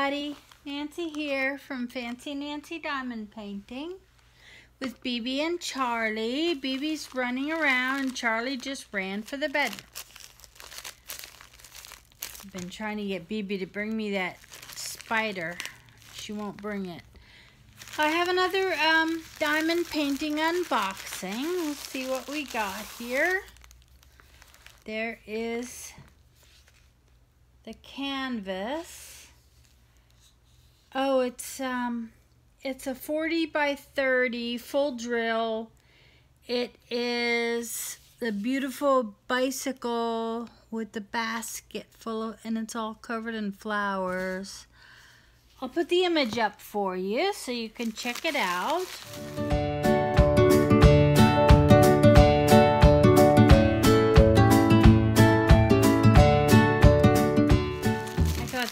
everybody, Nancy here from Fancy Nancy Diamond Painting with Bibi and Charlie. Bibi's running around, Charlie just ran for the bedroom. I've been trying to get Bibi to bring me that spider. She won't bring it. I have another diamond painting unboxing. Let's see what we got here. There is the canvas. Oh, it's a 40 by 30 full drill. It is the beautiful bicycle with the basket full of, and it's all covered in flowers. I'll put the image up for you so you can check it out.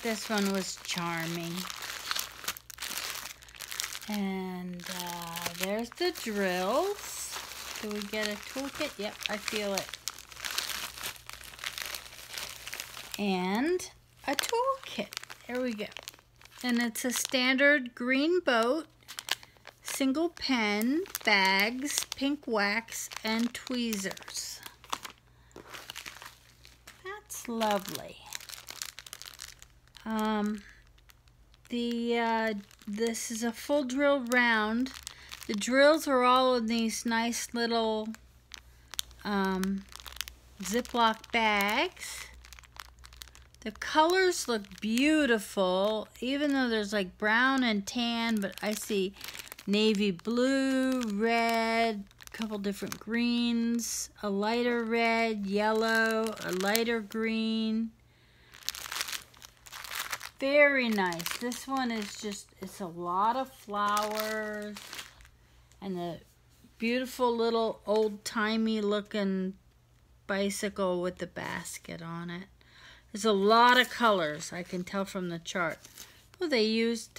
This one was charming. And there's the drills. Do we get a toolkit? Yep, I feel it. And a toolkit. There we go. And it's a standard green boat, single pen, bags, pink wax, and tweezers. That's lovely. This is a full drill round. The drills are all in these nice little Ziploc bags. The colors look beautiful, even though there's like brown and tan, but I see navy blue, red, a couple different greens, a lighter red, yellow, a lighter green. Very nice. This one is just, it's a lot of flowers and the beautiful little old-timey looking bicycle with the basket on it. There's a lot of colors, I can tell from the chart. Oh, they used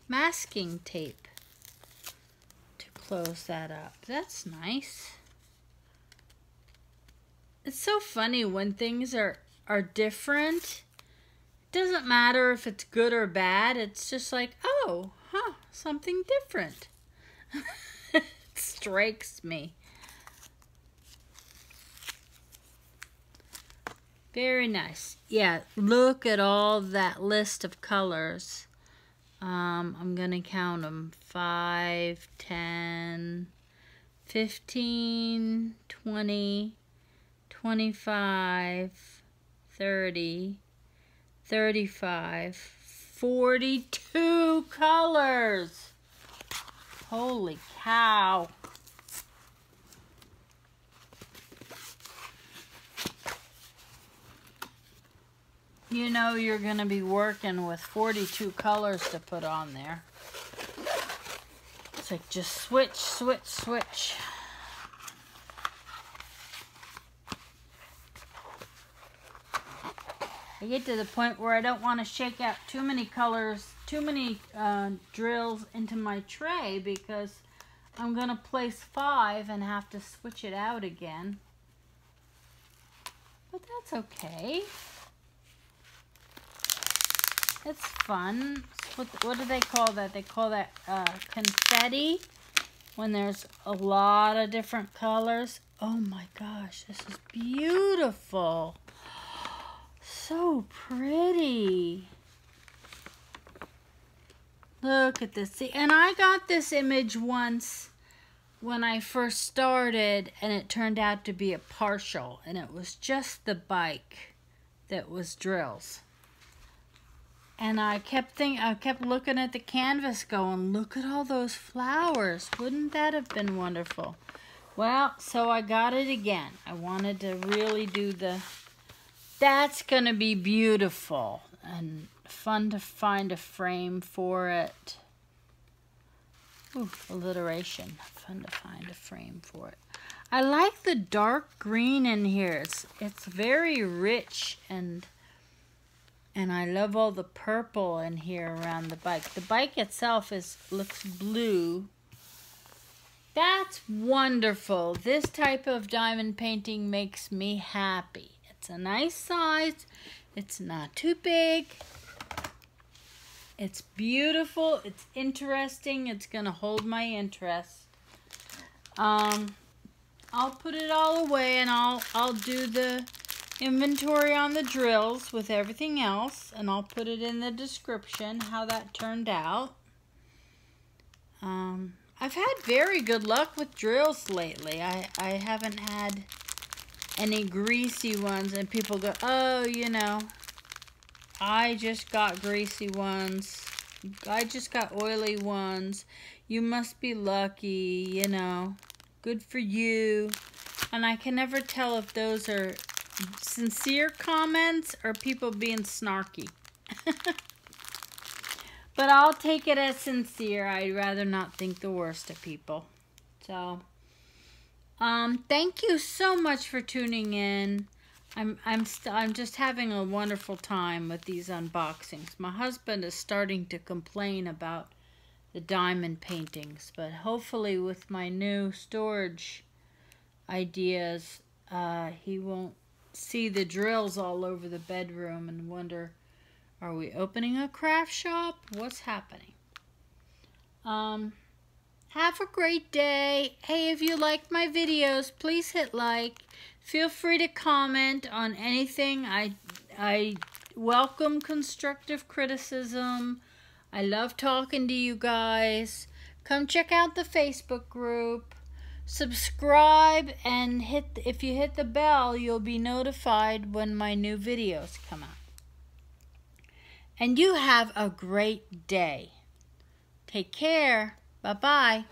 masking tape to close that up. That's nice. It's so funny when things are different. Doesn't matter if it's good or bad. It's just like, oh, something different. It strikes me. Very nice. Yeah, look at all that list of colors. I'm going to count them. 5, 10, 15, 20, 25, 30, 35, 42 colors. Holy cow. You know you're going to be working with 42 colors to put on there. It's like just switch, switch, switch. I get to the point where I don't want to shake out too many colors, too many drills into my tray because I'm going to place 5 and have to switch it out again. But that's okay. It's fun. What do they call that? They call that confetti when there's a lot of different colors. Oh my gosh, this is beautiful. So pretty. Look at this. See, and I got this image once when I first started and it turned out to be a partial and it was just the bike that was drills. And I kept looking at the canvas going, look at all those flowers. Wouldn't that have been wonderful? Well, so I got it again. I wanted to really do the... That's going to be beautiful and fun to find a frame for it. Ooh, alliteration. Fun to find a frame for it. I like the dark green in here. It's very rich and I love all the purple in here around the bike. The bike itself looks blue. That's wonderful. This type of diamond painting makes me happy. It's a nice size. It's not too big. It's beautiful. It's interesting. It's going to hold my interest. I'll put it all away, and I'll do the inventory on the drills with everything else, and I'll put it in the description how that turned out. I've had very good luck with drills lately. I haven't had any greasy ones, and people go, oh, you know, I just got greasy ones. I just got oily ones. You must be lucky, you know. Good for you. And I can never tell if those are sincere comments or people being snarky. But I'll take it as sincere. I'd rather not think the worst of people. So, thank you so much for tuning in. I'm just having a wonderful time with these unboxings. My husband is starting to complain about the diamond paintings, but hopefully with my new storage ideas, he won't see the drills all over the bedroom and wonder, are we opening a craft shop? What's happening? Have a great day. Hey, if you like my videos, please hit like. Feel free to comment on anything. I welcome constructive criticism. I love talking to you guys. Come check out the Facebook group. Subscribe, and if you hit the bell, you'll be notified when my new videos come out. And you have a great day. Take care. Bye-bye.